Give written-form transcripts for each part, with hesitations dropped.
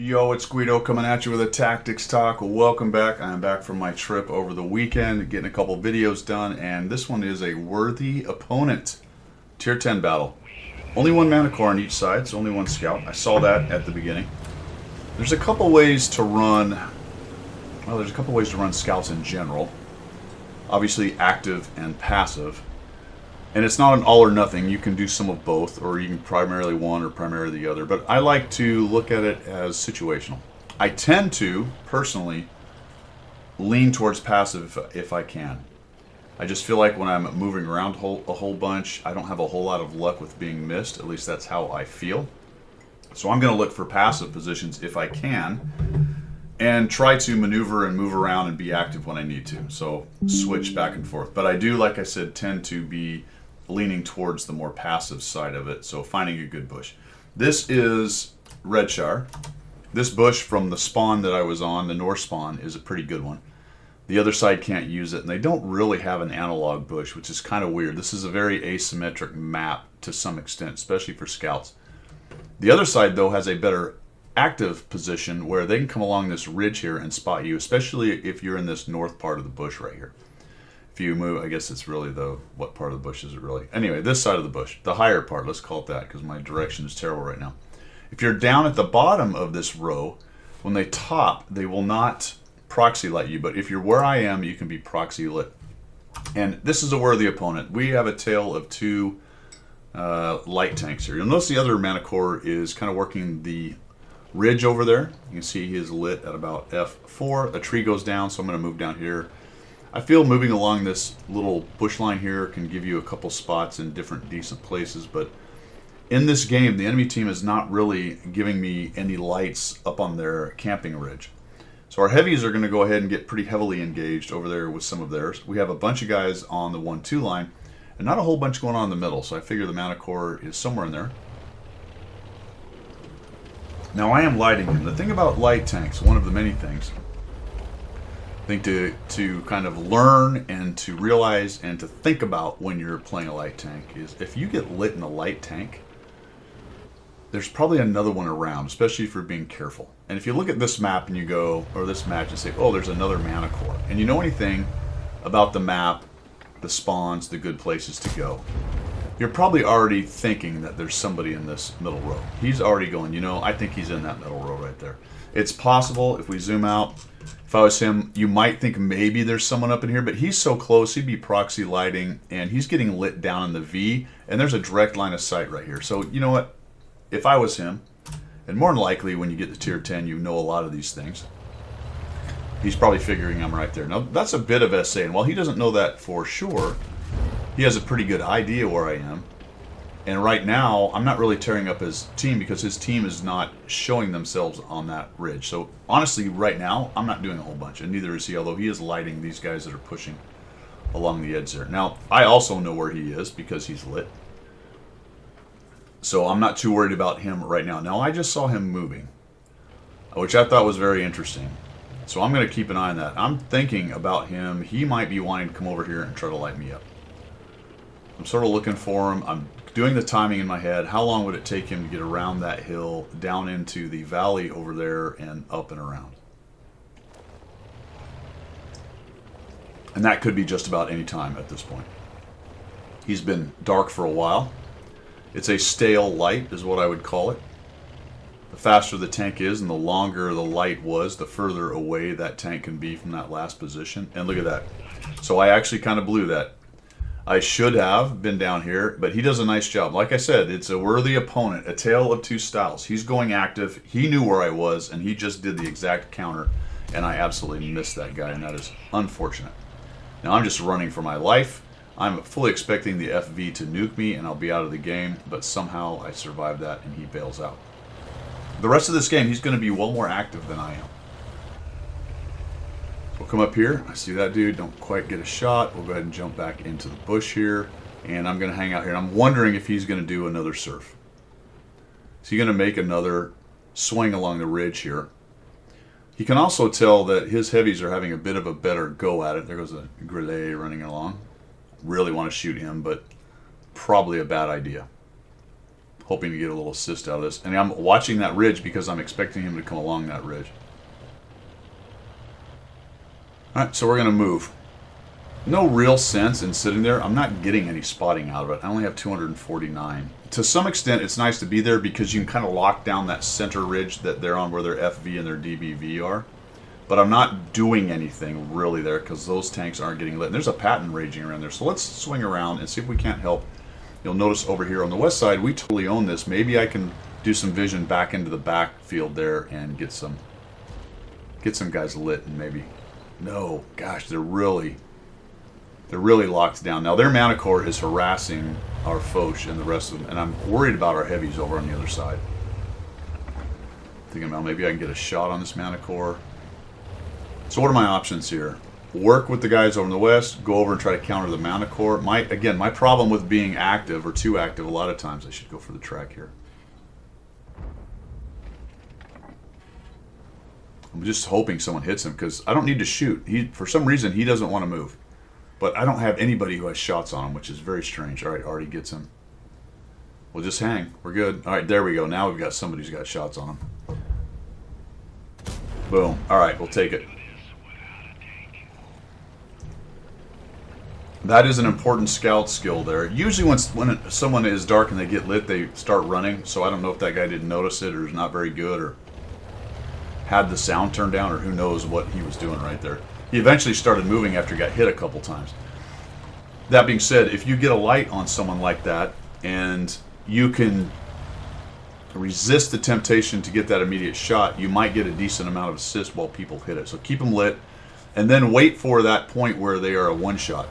Yo, it's Guido coming at you with a Tactics Talk. Welcome back. I'm back from my trip over the weekend, getting a couple videos done, and this one is a worthy opponent. Tier 10 battle. Only one mana core on each side, so only one scout. I saw that at the beginning. There's a couple ways to run, scouts in general. Obviously active and passive. And it's not an all or nothing. You can do some of both, or you can primarily one or primarily the other. But I like to look at it as situational. I tend to, personally, lean towards passive if I can. I just feel like when I'm moving around a whole bunch, I don't have a whole lot of luck with being missed. At least that's how I feel. So I'm going to look for passive positions if I can, and try to maneuver and move around and be active when I need to. So switch back and forth. But I do, like I said, tend to be leaning towards the more passive side of it, so finding a good bush. This is Redshire. This bush from the spawn that I was on, the North spawn, is a pretty good one. The other side can't use it, and they don't really have an analog bush, which is kind of weird. This is a very asymmetric map to some extent, especially for scouts. The other side, though, has a better active position where they can come along this ridge here and spot you, especially if you're in this north part of the bush right here. If you move, I guess it's really what part of the bush is it really? Anyway, this side of the bush, the higher part, let's call it that, because my direction is terrible right now. If you're down at the bottom of this row, when they top, they will not proxy light you, but if you're where I am, you can be proxy lit. And this is a worthy opponent. We have a tale of two light tanks here. You'll notice the other mana core is kind of working the ridge over there. You can see he is lit at about F4. A tree goes down, so I'm going to move down here. I feel moving along this little bush line here can give you a couple spots in different decent places, but in this game, the enemy team is not really giving me any lights up on their camping ridge. So our heavies are going to go ahead and get pretty heavily engaged over there with some of theirs. We have a bunch of guys on the 1-2 line, and not a whole bunch going on in the middle, so I figure the mana core is somewhere in there. Now I am lighting him. The thing about light tanks, one of the many things, I think to kind of learn and to realize and to think about when you're playing a light tank is if you get lit in a light tank, there's probably another one around, especially if you're being careful. And if you look at this map and you go, or this match, and say, oh, there's another mana core, and you know anything about the map, the spawns, the good places to go, you're probably already thinking that there's somebody in this middle row. He's already going, you know, I think he's in that middle row right there. It's possible, if we zoom out, if I was him, you might think maybe there's someone up in here, but he's so close, he'd be proxy lighting, and he's getting lit down in the V, and there's a direct line of sight right here. So, you know what? If I was him, and more than likely when you get to tier 10, you know a lot of these things, he's probably figuring I'm right there. Now, that's a bit of SA, and while he doesn't know that for sure, he has a pretty good idea where I am. And right now, I'm not really tearing up his team because his team is not showing themselves on that ridge. So honestly, right now, I'm not doing a whole bunch, and neither is he, although he is lighting these guys that are pushing along the edge there. Now, I also know where he is because he's lit. So I'm not too worried about him right now. Now, I just saw him moving, which I thought was very interesting. So I'm going to keep an eye on that. I'm thinking about him. He might be wanting to come over here and try to light me up. I'm sort of looking for him. I'm doing the timing in my head. How long would it take him to get around that hill, down into the valley over there, and up and around? And that could be just about any time at this point. He's been dark for a while. It's a stale light is what I would call it. The faster the tank is and the longer the light was, the further away that tank can be from that last position. And look at that. So I actually kind of blew that. I should have been down here, but he does a nice job. Like I said, it's a worthy opponent, a tale of two styles. He's going active. He knew where I was, and he just did the exact counter, and I absolutely missed that guy, and that is unfortunate. Now I'm just running for my life. I'm fully expecting the FV to nuke me, and I'll be out of the game, but somehow I survived that, and he bails out. The rest of this game, he's going to be well more active than I am. We'll come up here. I see that dude. Don't quite get a shot. We'll go ahead and jump back into the bush here. And I'm going to hang out here. And I'm wondering if he's going to do another surf. Is he going to make another swing along the ridge here? He can also tell that his heavies are having a bit of a better go at it. There goes a Grillet running along. Really want to shoot him, but probably a bad idea. hoping to get a little assist out of this. And I'm watching that ridge because I'm expecting him to come along that ridge. Alright, so we're going to move. No real sense in sitting there. I'm not getting any spotting out of it. I only have 249. To some extent, it's nice to be there because you can kind of lock down that center ridge that they're on where their FV and their DBV are. But I'm not doing anything really there because those tanks aren't getting lit. And there's a Patton raging around there. So let's swing around and see if we can't help. You'll notice over here on the west side, we totally own this. Maybe I can do some vision back into the backfield there and get some guys lit and maybe... No, gosh, they're really locked down. Now, their Manicore is harassing our Foch and the rest of them, and I'm worried about our heavies over on the other side. Thinking about maybe I can get a shot on this Manicore. So what are my options here? Work with the guys over in the west, go over and try to counter the Manicore. My problem with being active or too active, a lot of times I should go for the track here. I'm just hoping someone hits him because I don't need to shoot. For some reason, he doesn't want to move. But I don't have anybody who has shots on him, which is very strange. All right, Artie gets him. We'll just hang. We're good. All right, there we go. Now we've got somebody who's got shots on him. Boom. All right, we'll take it. That is an important scout skill there. Usually when someone is dark and they get lit, they start running. So I don't know if that guy didn't notice it or is not very good or had the sound turned down or who knows what he was doing right there. He eventually started moving after he got hit a couple times. That being said, if you get a light on someone like that and you can resist the temptation to get that immediate shot, you might get a decent amount of assist while people hit it. So keep them lit and then wait for that point where they are a one-shot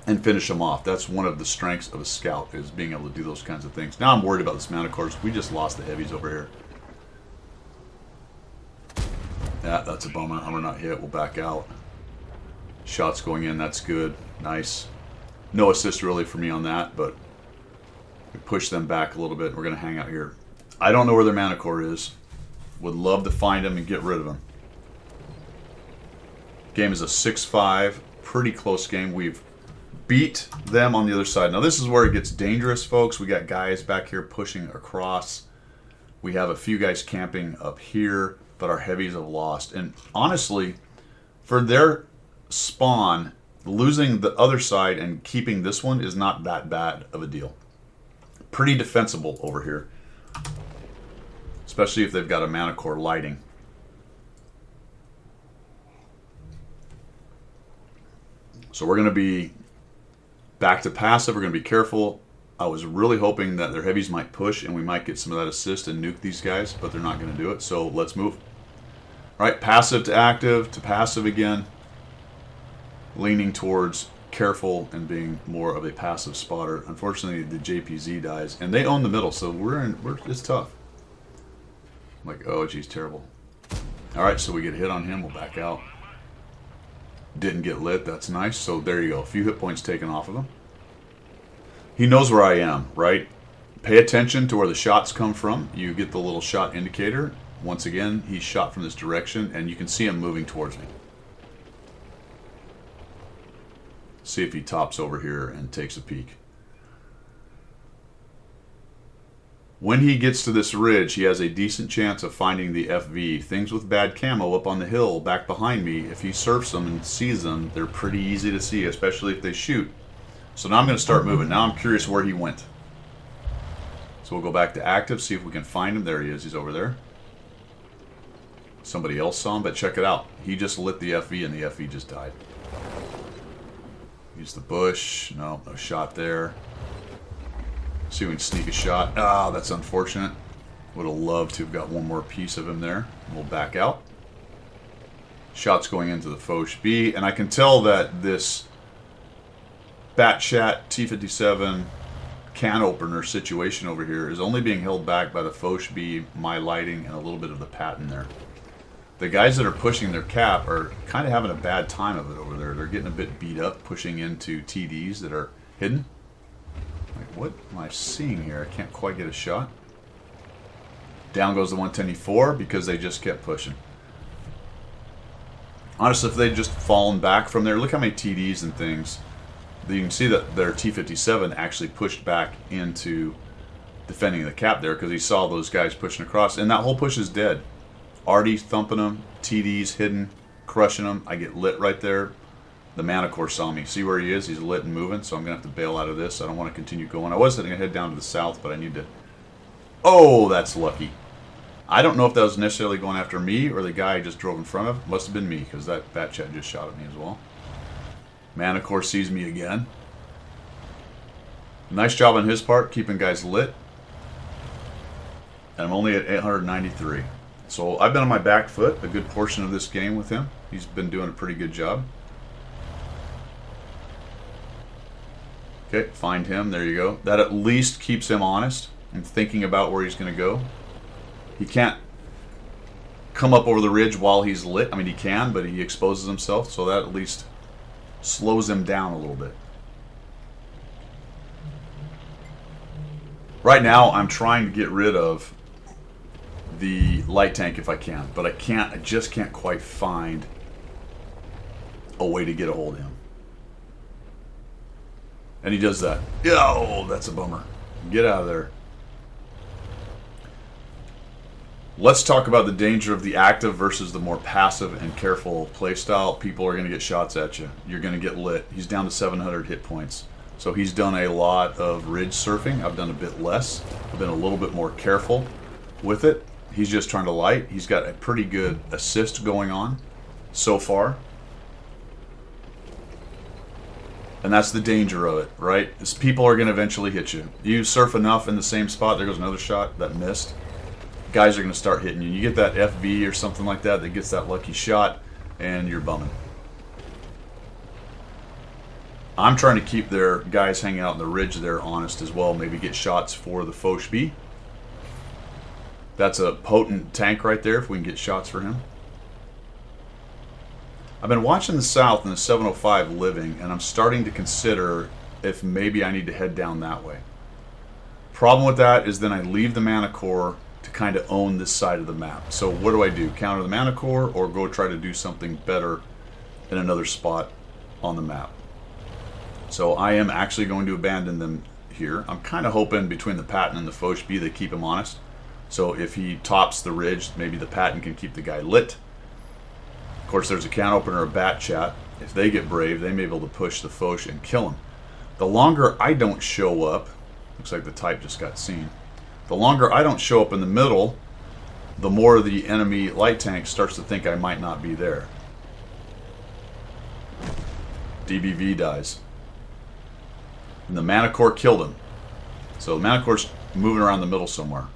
and finish them off. That's one of the strengths of a scout, is being able to do those kinds of things. Now I'm worried about this Manticores. We just lost the heavies over here. Yeah, that's a bummer. Armor not hit. We'll back out. Shots going in. That's good. Nice. No assist really for me on that, but we push them back a little bit. We're going to hang out here. I don't know where their Manicore is. Would love to find him and get rid of him. Game is a 6-5. Pretty close game. We've beat them on the other side. Now this is where it gets dangerous, folks. We got guys back here pushing across. We have a few guys camping up here, but our heavies have lost. And honestly, for their spawn, losing the other side and keeping this one is not that bad of a deal. Pretty defensible over here, especially if they've got a Manicore lighting. So we're going to be back to passive. We're going to be careful. I was really hoping that their heavies might push and we might get some of that assist and nuke these guys, but they're not going to do it, so let's move. All right, passive to passive again. Leaning towards careful and being more of a passive spotter. Unfortunately, the JPZ dies, and they own the middle, so it's tough. I'm like, oh, geez, terrible. All right, so we get a hit on him. We'll back out. Didn't get lit. That's nice. So there you go. A few hit points taken off of him. He knows where I am, right? Pay attention to where the shots come from. You get the little shot indicator. Once again, he's shot from this direction, and you can see him moving towards me. See if he tops over here and takes a peek. When he gets to this ridge, he has a decent chance of finding the FV. Things with bad camo up on the hill back behind me, if he surfs them and sees them, they're pretty easy to see, especially if they shoot. So now I'm going to start moving. Now I'm curious where he went. So we'll go back to active, see if we can find him. There he is. He's over there. Somebody else saw him, but check it out. He just lit the FV and the FV just died. Use the bush. No shot there. See if we can sneak a shot. Ah, that's unfortunate. Would have loved to have got one more piece of him there. We'll back out. Shots going into the Foch B, and I can tell that this Batchat T57 can opener situation over here is only being held back by the Foch B, my lighting, and a little bit of the Patton there. The guys that are pushing their cap are kind of having a bad time of it over there. They're getting a bit beat up, pushing into TDs that are hidden. Like, what am I seeing here? I can't quite get a shot. Down goes the 110E4 because they just kept pushing. Honestly, if they'd just fallen back from there, look how many TDs and things. You can see that their T57 actually pushed back into defending the cap there because he saw those guys pushing across. And that whole push is dead. Artie thumping them, TD's hidden, crushing them. I get lit right there. The Manticore saw me. See where he is? He's lit and moving, so I'm going to have to bail out of this. I don't want to continue going. I was going to head down to the south, but I need to... Oh, that's lucky. I don't know if that was necessarily going after me or the guy I just drove in front of. Must have been me, because that Bat Chat just shot at me as well. Manticore sees me again. Nice job on his part, keeping guys lit. And I'm only at 893. So I've been on my back foot a good portion of this game with him. He's been doing a pretty good job. Okay, find him. There you go. That at least keeps him honest and thinking about where he's going to go. He can't come up over the ridge while he's lit. I mean, he can, but he exposes himself, so that at least slows him down a little bit. Right now, I'm trying to get rid of the light tank if I can, but I can't. I just can't quite find a way to get a hold of him. And he does that. Oh, that's a bummer. Get out of there. Let's talk about the danger of the active versus the more passive and careful playstyle. People are going to get shots at you. You're going to get lit. He's down to 700 hit points. So he's done a lot of ridge surfing. I've done a bit less. I've been a little bit more careful with it. He's just trying to light. He's got a pretty good assist going on so far. And that's the danger of it, right? Is people are going to eventually hit you. You surf enough in the same spot, there goes another shot that missed. Guys are going to start hitting you. You get that FV or something like that that gets that lucky shot, and you're bumming. I'm trying to keep their guys hanging out in the ridge there honest as well. Maybe get shots for the Foch B. That's a potent tank right there if we can get shots for him. I've been watching the south in the 705 living, and I'm starting to consider if maybe I need to head down that way. Problem with that is then I leave the Manticore to kind of own this side of the map. So what do I do? Counter the Manticore or go try to do something better in another spot on the map? So I am actually going to abandon them here. I'm kind of hoping between the Patton and the Foch B they keep him honest. So if he tops the ridge, maybe the Patton can keep the guy lit. Of course, there's a can opener, a Bat Chat. If they get brave, they may be able to push the Foch and kill him. The longer I don't show up, looks like the type just got seen. The longer I don't show up in the middle, the more the enemy light tank starts to think I might not be there. DBV dies. And the Manticore killed him. So the Manticore's moving around the middle somewhere.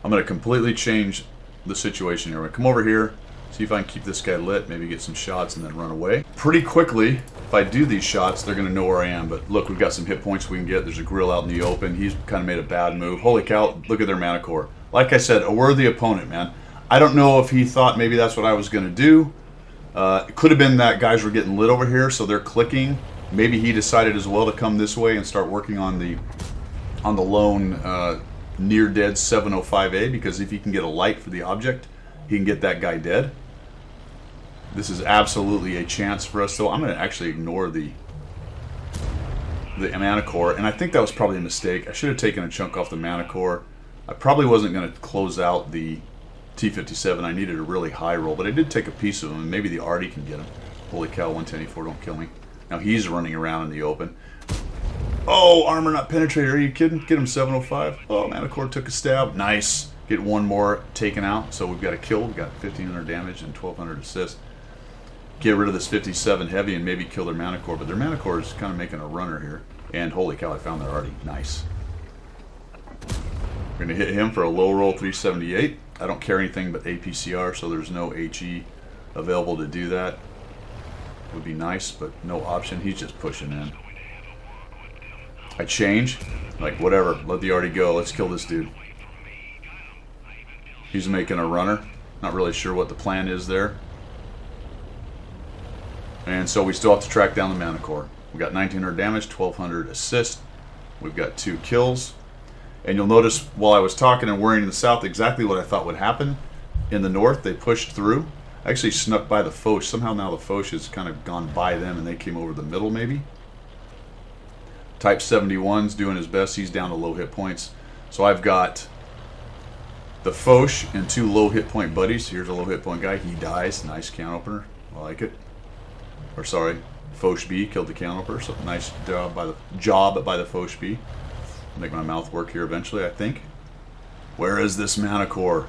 I'm going to completely change the situation here. I'm going to come over here, see if I can keep this guy lit, maybe get some shots and then run away. Pretty quickly, if I do these shots, they're going to know where I am. But look, we've got some hit points we can get. There's a grill out in the open. He's kind of made a bad move. Holy cow, look at their Manticore. Like I said, a worthy opponent, man. I don't know if he thought maybe that's what I was going to do. It could have been that guys were getting lit over here, so they're clicking. Maybe he decided as well to come this way and start working on the lone near dead 705A, because if he can get a light for the object, he can get that guy dead. This is absolutely a chance for us, so I'm going to actually ignore the Manticore, and I think that was probably a mistake. I should have taken a chunk off the Manticore. I probably wasn't going to close out the T57. I needed a really high roll, but I did take a piece of him, and maybe the Artie can get him. Holy cow, 184, don't kill me. Now he's running around in the open. Oh, armor not penetrated. Are you kidding? Get him 705. Oh, Manticore took a stab. Nice. Get one more taken out. So we've got a kill. We've got 1,500 damage and 1,200 assists. Get rid of this 57 heavy and maybe kill their Manticore. But their Manticore is kind of making a runner here. And holy cow, I found their Artie. Nice. We're going to hit him for a low roll 378. I don't carry anything but APCR, so there's no HE available to do that. Would be nice, but no option. He's just pushing in. I change, like whatever, let the Artie go, let's kill this dude. He's making a runner, not really sure what the plan is there. And so we still have to track down the Manticore. We got 1,900 damage, 1,200 assist. We've got 2 kills. And you'll notice while I was talking and worrying in the south exactly what I thought would happen. In the north, they pushed through. Actually snuck by the Foch. Somehow now the Foch has kind of gone by them and they came over the middle maybe. Type 71's doing his best. He's down to low hit points. So I've got the Foch and 2 low hit point buddies. Here's a low hit point guy. He dies. Nice can opener. I like it. Or sorry, Foch B killed the can opener. So nice job by the Foch B. Make my mouth work here eventually, I think. Where is this Manticore?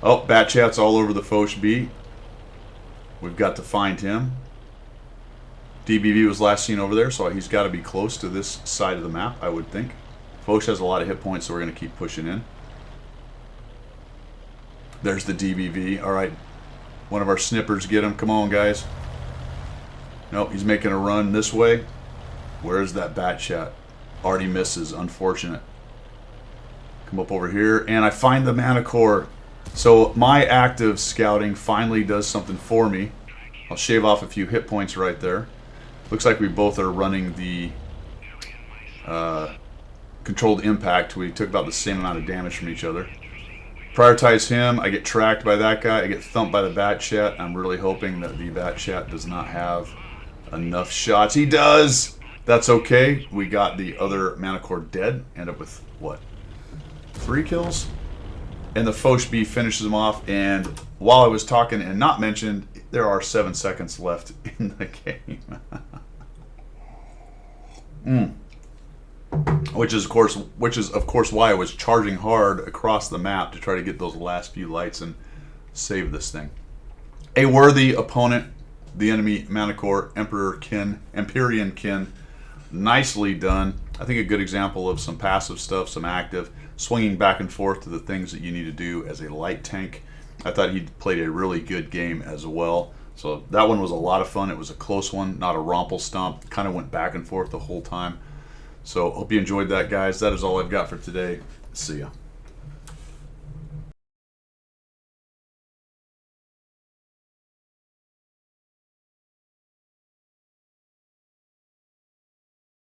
Oh, Bat Chat's all over the Foch B. We've got to find him. DBV was last seen over there, so he's got to be close to this side of the map, I would think. Foch has a lot of hit points, so we're going to keep pushing in. There's the DBV. All right, one of our snippers get him. Come on, guys. Nope, he's making a run this way. Where's that Bat Chat? Already misses. Unfortunate. Come up over here, and I find the Manticore. So my active scouting finally does something for me. I'll shave off a few hit points right there. Looks like we both are running the controlled impact. We took about the same amount of damage from each other. Prioritize him. I get tracked by that guy. I get thumped by the Bat Chat. I'm really hoping that the Bat Chat does not have enough shots. He does! That's okay. We got the other Manticore dead. End up with, what, 3 kills? And the Foch B finishes him off. And while I was talking and not mentioned, there are 7 seconds left in the game. Which is of course why I was charging hard across the map to try to get those last few lights and save this thing. A worthy opponent, the enemy Manticore, Empyrean Kin. Nicely done. I think a good example of some passive stuff, some active, swinging back and forth to the things that you need to do as a light tank. I thought he played a really good game as well. So that one was a lot of fun. It was a close one, not a romple stomp. Kind of went back and forth the whole time. So hope you enjoyed that, guys. That is all I've got for today. See ya.